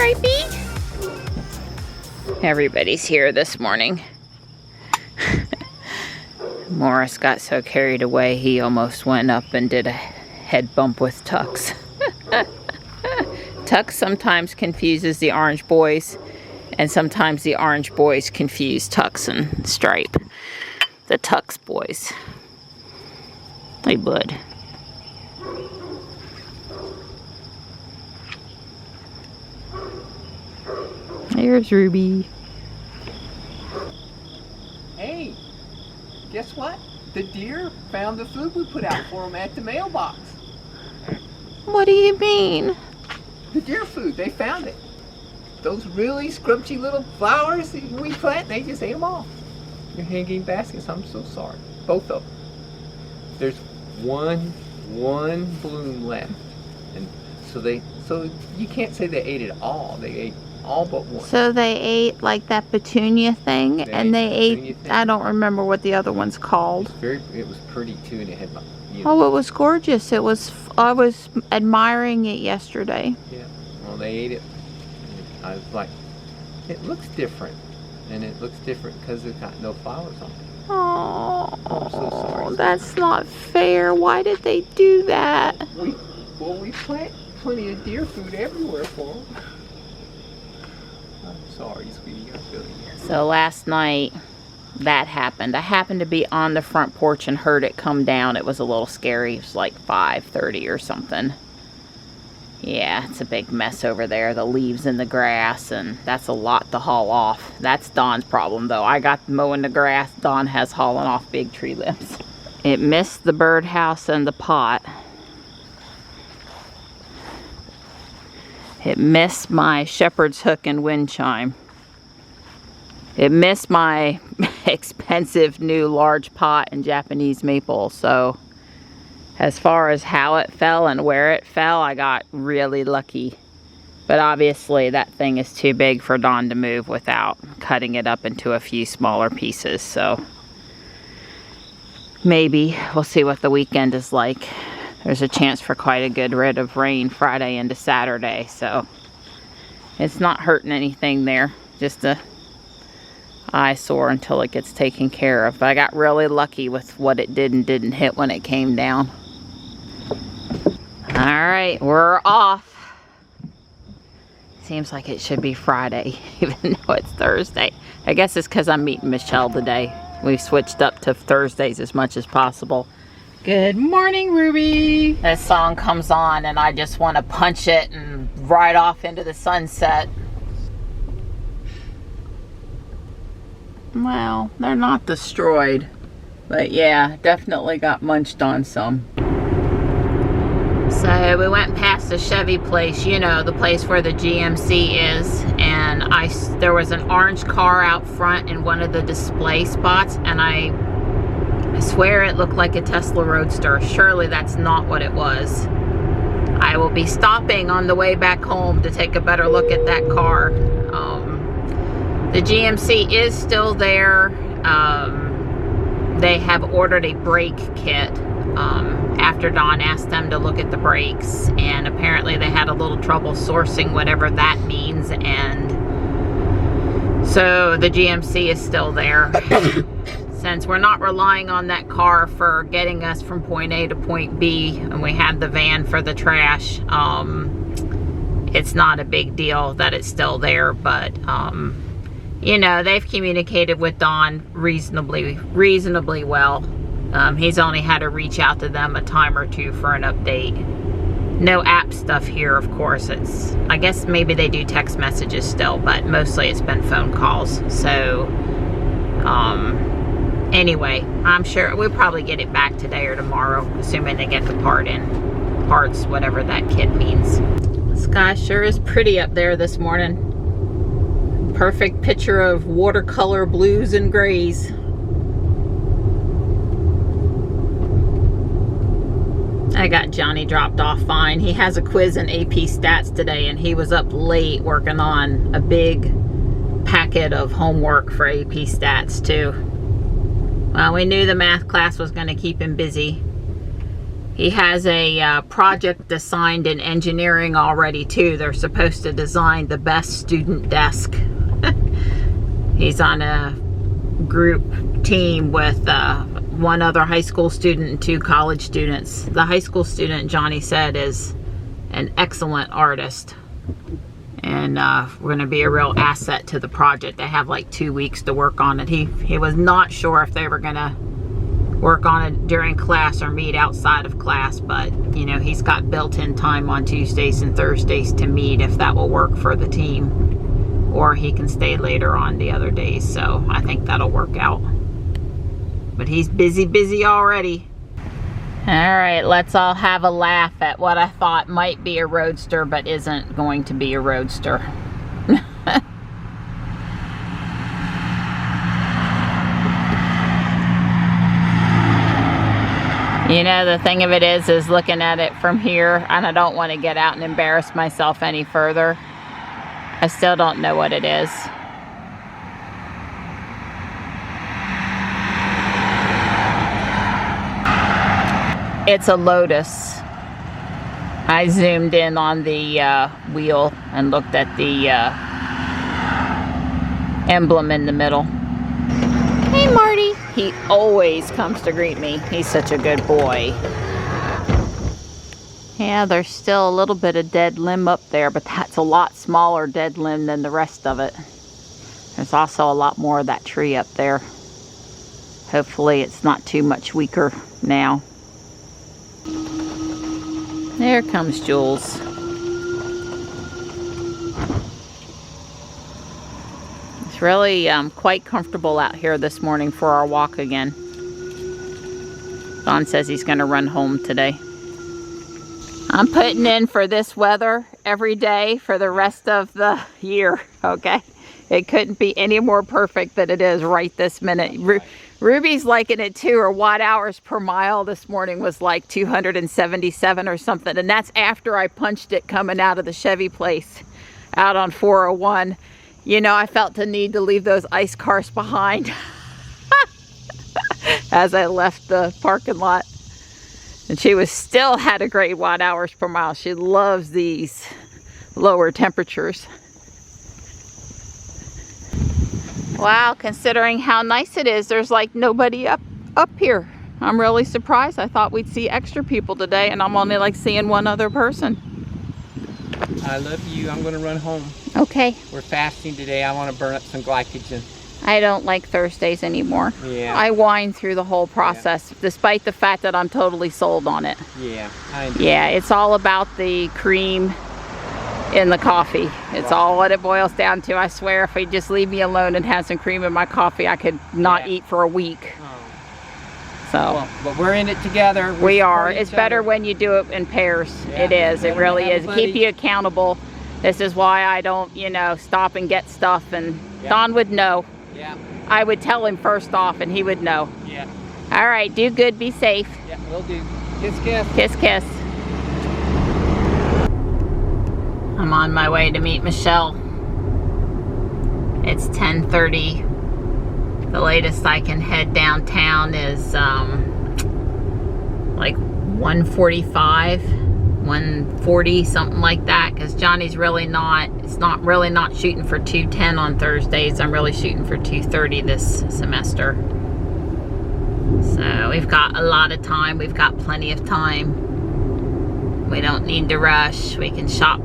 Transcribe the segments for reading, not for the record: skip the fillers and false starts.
Stripey? Everybody's here this morning. Morris got so carried away he almost went up and did a head bump with Tux. Tux sometimes confuses the orange boys, and sometimes the orange boys confuse Tux and Stripe. The Tux boys. Hey, bud. There's Ruby. Hey, guess what? The deer found the food we put out for them at the mailbox. What do you mean? The deer food, they found it. Those really scrumpy little flowers that we plant, they just ate them all. They're hanging baskets, I'm so sorry. Both of them. There's one bloom left. And so you can't say they ate it all. They ate all but one. So they ate like that petunia thing, and they ate, I don't remember what the other one's called. It was pretty too, and it had, Oh, it was gorgeous. I was admiring it yesterday. Yeah, well, they ate it. I was like, it looks different. And it looks different because it's got no flowers on it. Oh, I'm so sorry. That's not fair. Why did they do that? We plant plenty of deer food everywhere for them. I'm sorry, sweetie. I feel you. So last night, that happened. I happened to be on the front porch and heard it come down. It was a little scary. It was like 5:30 or something. Yeah, it's a big mess over there. The leaves in the grass, and that's a lot to haul off. That's Dawn's problem, though. I got mowing the grass. Dawn has hauling off big tree limbs. It missed the birdhouse and the pot. It missed my shepherd's hook and wind chime. It missed my expensive new large pot and Japanese maple, so as far as how it fell and where it fell, I got really lucky. But obviously that thing is too big for Dawn to move without cutting it up into a few smaller pieces. So maybe we'll see what the weekend is like. There's a chance for quite a good rid of rain Friday into Saturday. So it's not hurting anything there. Just a eyesore until it gets taken care of. But I got really lucky with what it did and didn't hit when it came down. Alright, we're off. Seems like it should be Friday, even though it's Thursday. I guess it's because I'm meeting Michelle today. We've switched up to Thursdays as much as possible. Good morning, Ruby. This song comes on and I just want to punch it and ride off into the sunset. Well, they're not destroyed. But yeah, definitely got munched on some. So we went past the Chevy place, you know, the place where the GMC is, and there was an orange car out front in one of the display spots, and I swear it looked like a Tesla Roadster. Surely that's not what it was. I will be stopping on the way back home to take a better look at that car. The GMC is still there. They have ordered a brake kit after Dawn asked them to look at the brakes, and apparently they had a little trouble sourcing whatever that means, and so the GMC is still there. Since we're not relying on that car for getting us from point A to point B, and we have the van for the trash, it's not a big deal that it's still there. But you know, they've communicated with Dawn reasonably well. He's only had to reach out to them a time or two for an update. No app stuff here, of course. I guess maybe they do text messages still, but mostly it's been phone calls. So, anyway, I'm sure we'll probably get it back today or tomorrow, assuming they get the parts, whatever that kit means. The sky sure is pretty up there this morning. Perfect picture of watercolor blues and grays. I got Johnny dropped off fine. He has a quiz in AP Stats today, and he was up late working on a big packet of homework for AP Stats too. Well, we knew the math class was going to keep him busy. He has a project assigned in engineering already too. They're supposed to design the best student desk. He's on a group team with one other high school student and 2 college students. The high school student, Johnny said, is an excellent artist. And we're going to be a real asset to the project. They have like 2 weeks to work on it. He was not sure if they were going to work on it during class or meet outside of class, but you know, he's got built-in time on Tuesdays and Thursdays to meet if that will work for the team, or he can stay later on the other days. So I think that'll work out, but he's busy already. All right, let's all have a laugh at what I thought might be a roadster but isn't going to be a roadster. You know, the thing of it is looking at it from here, and I don't want to get out and embarrass myself any further. I still don't know what it is. It's a Lotus. I zoomed in on the wheel and looked at the emblem in the middle. Hey, Marty. He always comes to greet me. He's such a good boy. Yeah, there's still a little bit of dead limb up there, but that's a lot smaller dead limb than the rest of it. There's also a lot more of that tree up there. Hopefully it's not too much weaker now. There comes Jules. It's really quite comfortable out here this morning for our walk again. Don says he's going to run home today. I'm putting in for this weather every day for the rest of the year, okay? It couldn't be any more perfect than it is right this minute. Ruby's liking it too. Her watt hours per mile this morning was like 277 or something. And that's after I punched it coming out of the Chevy place out on 401. You know, I felt the need to leave those ice cars behind as I left the parking lot. And she still had a great watt hours per mile. She loves these lower temperatures. Wow, considering how nice it is, there's like nobody up here. I'm really surprised. I thought we'd see extra people today, and I'm only like seeing one other person. I love you. I'm going to run home. Okay. We're fasting today. I want to burn up some glycogen. I don't like Thursdays anymore. Yeah. I whine through the whole process, despite the fact that I'm totally sold on it. Yeah. Yeah, it's all about the cream in the coffee. It's all what it boils down to. I swear, if you just leave me alone and have some cream in my coffee, I could not eat for a week. Oh. So, well, but we're in it together. We are. It's better when you do it in pairs. Yeah, it is. It really is. Keep you accountable. This is why I don't, you know, stop and get stuff. And Don would know. Yeah. I would tell him first off, and he would know. Yeah. All right. Do good. Be safe. Yeah, will do. Kiss, kiss. Kiss, kiss. I'm on my way to meet Michelle. It's 10:30. The latest I can head downtown is like 1:45, 1:40, something like that, because Johnny's really not shooting for 2:10 on Thursdays. I'm really shooting for 2:30 this semester. So we've got a lot of time. We've got plenty of time. We don't need to rush. We can shop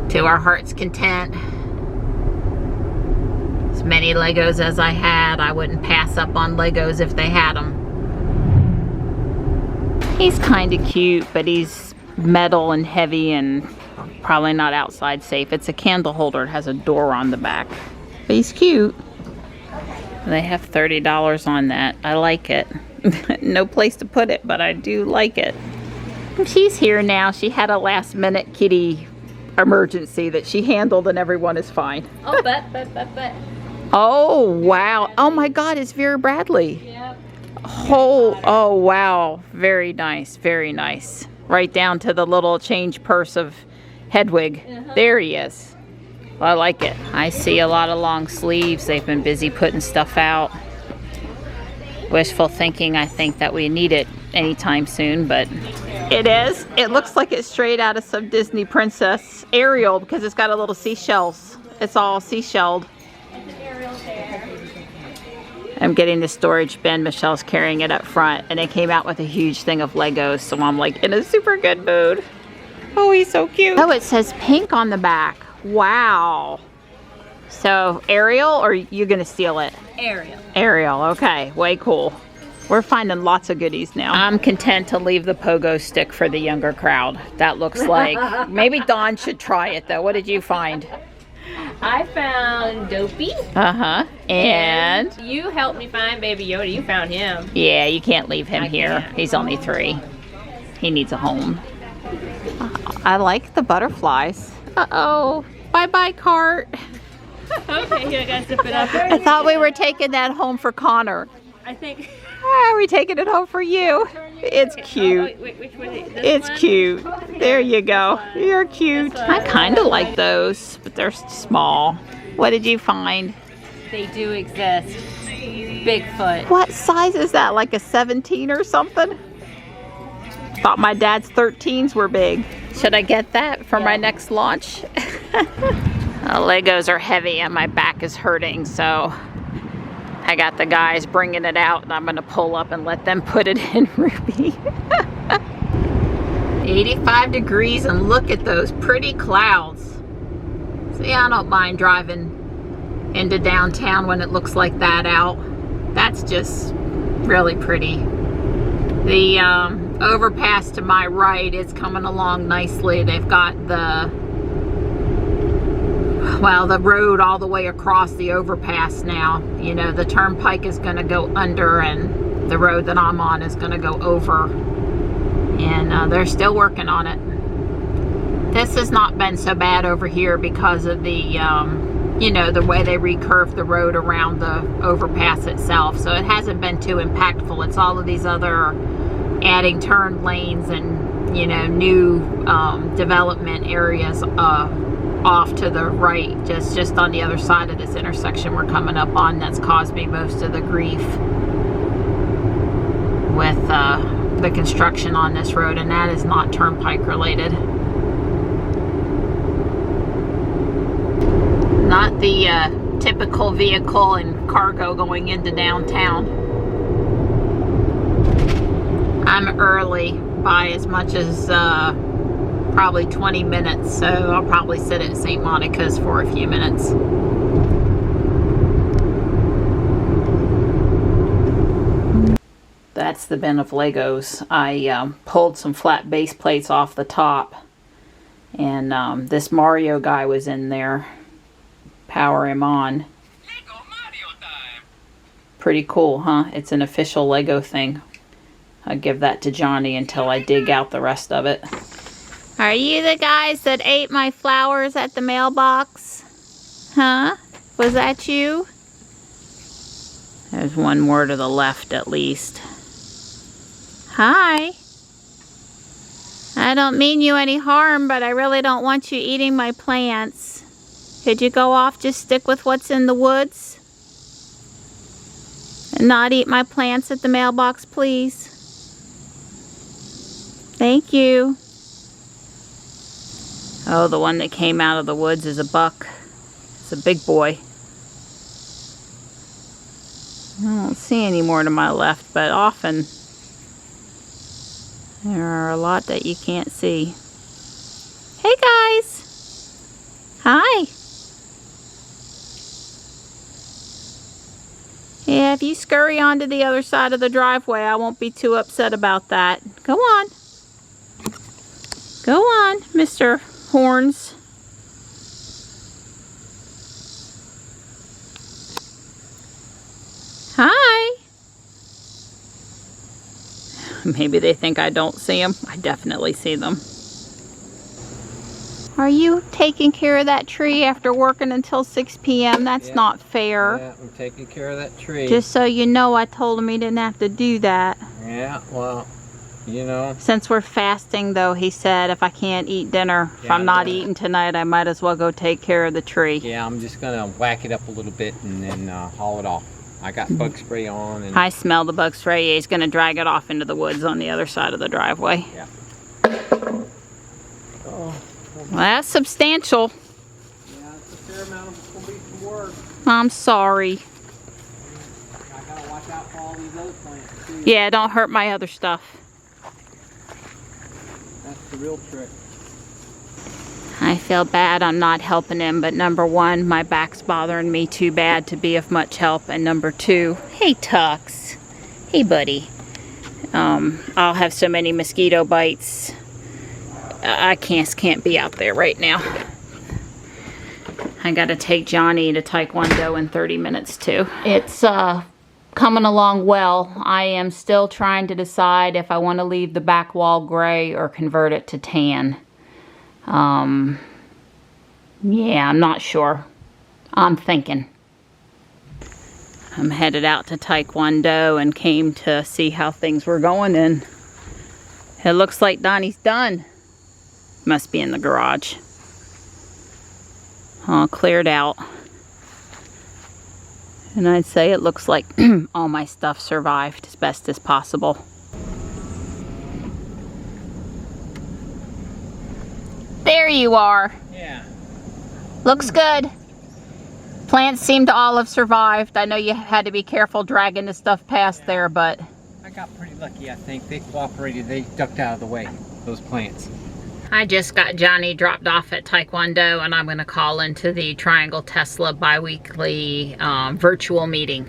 to our heart's content. As many Legos as I had, I wouldn't pass up on Legos if they had them. He's kind of cute, but he's metal and heavy and probably not outside safe. It's a candle holder. It has a door on the back. But he's cute. They have $30 on that. I like it. No place to put it, but I do like it. She's here now. She had a last minute kitty emergency that she handled, and everyone is fine. Oh, but. Oh, wow. Oh my God, it's Vera Bradley. Yep. Oh, wow. Very nice, very nice. Right down to the little change purse of Hedwig. There he is. Well, I like it. I see a lot of long sleeves. They've been busy putting stuff out. Wishful thinking, I think that we need it anytime soon, but it is. It looks like it's straight out of some Disney princess Ariel because it's got a little seashells. It's all seashelled. I'm getting the storage bin. Michelle's carrying it up front, and it came out with a huge thing of Legos, so I'm like in a super good mood. Oh, he's so cute. Oh, it says pink on the back. Wow. So Ariel, or you gonna steal it? Ariel. Ariel, okay, way cool. We're finding lots of goodies now. I'm content to leave the pogo stick for the younger crowd. That looks like, maybe Dawn should try it though. What did you find? I found Dopey. Uh-huh. And you helped me find Baby Yoda. You found him. Yeah, you can't leave him here. Can't. He's only 3. He needs a home. I like the butterflies. Uh-oh. Bye-bye, cart. Okay, here, I gotta zip it up. I thought we were taking that home for Connor. I think. Are we taking it home for you? It's cute. Oh, wait, which one? It's cute. There you go. You're cute. I kind of like those, but they're small. What did you find? They do exist. Bigfoot. What size is that? Like a 17 or something? Thought my dad's 13s were big. Should I get that for my next launch? Legos are heavy and my back is hurting, so I got the guys bringing it out, and I'm gonna pull up and let them put it in, Ruby. 85 degrees, and look at those pretty clouds. See, I don't mind driving into downtown when it looks like that out. That's just really pretty. The overpass to my right is coming along nicely. They've got the road all the way across the overpass now. You know, the turnpike is going to go under, and the road that I'm on is going to go over. And they're still working on it. This has not been so bad over here because of the, you know, the way they recurved the road around the overpass itself. So it hasn't been too impactful. It's all of these other adding turn lanes and, you know, new development areas off to the right, just on the other side of this intersection we're coming up on, that's caused me most of the grief with the construction on this road, and that is not turnpike related. Not the typical vehicle and cargo going into downtown. I'm early by as much as probably 20 minutes, so I'll probably sit at St. Monica's for a few minutes. That's the bin of Legos. I pulled some flat base plates off the top, and this Mario guy was in there. Power him on. Pretty cool, huh? It's an official Lego thing. I'll give that to Johnny until I dig out the rest of it. Are you the guys that ate my flowers at the mailbox? Huh? Was that you? There's one more to the left at least. Hi. I don't mean you any harm, but I really don't want you eating my plants. Could you go off, just stick with what's in the woods? And not eat my plants at the mailbox, please? Thank you. Oh, the one that came out of the woods is a buck. It's a big boy. I don't see any more to my left, but often there are a lot that you can't see. Hey guys! Hi! Yeah, if you scurry onto the other side of the driveway, I won't be too upset about that. Go on. Go on, Mr. Horns. Hi. Maybe they think I don't see them. I definitely see them. Are you taking care of that tree after working until 6 p.m.? That's not fair. Yeah, I'm taking care of that tree. Just so you know, I told him he didn't have to do that. Yeah, well, you know. Since we're fasting, though, he said if I can't eat dinner, if I'm not eating tonight, I might as well go take care of the tree. Yeah, I'm just going to whack it up a little bit and then haul it off. I got bug spray on. And I smell the bug spray. He's going to drag it off into the woods on the other side of the driveway. yeah. Well, that's substantial. Yeah, it's a fair amount of gonna be some work. I'm sorry. I gotta watch out for all these other plants too. Yeah, don't hurt my other stuff. That's the real trick. I feel bad I'm not helping him, but number one, my back's bothering me too bad to be of much help, and number two, hey Tux, hey buddy, I'll have so many mosquito bites. I can't be out there right now. I gotta take Johnny to Taekwondo in 30 minutes too. It's coming along well. I am still trying to decide if I want to leave the back wall gray or convert it to tan. Yeah, I'm not sure. I'm thinking. I'm headed out to Taekwondo and came to see how things were going, and it looks like Donnie's done. Must be in the garage. All cleared out. And I'd say it looks like all my stuff survived as best as possible. There you are. Yeah. Looks good. Plants seem to all have survived. I know you had to be careful dragging the stuff past there, but I got pretty lucky, I think. They cooperated. They ducked out of the way, those plants. I just got Johnny dropped off at Taekwondo, and I'm going to call into the Triangle Tesla bi-weekly virtual meeting.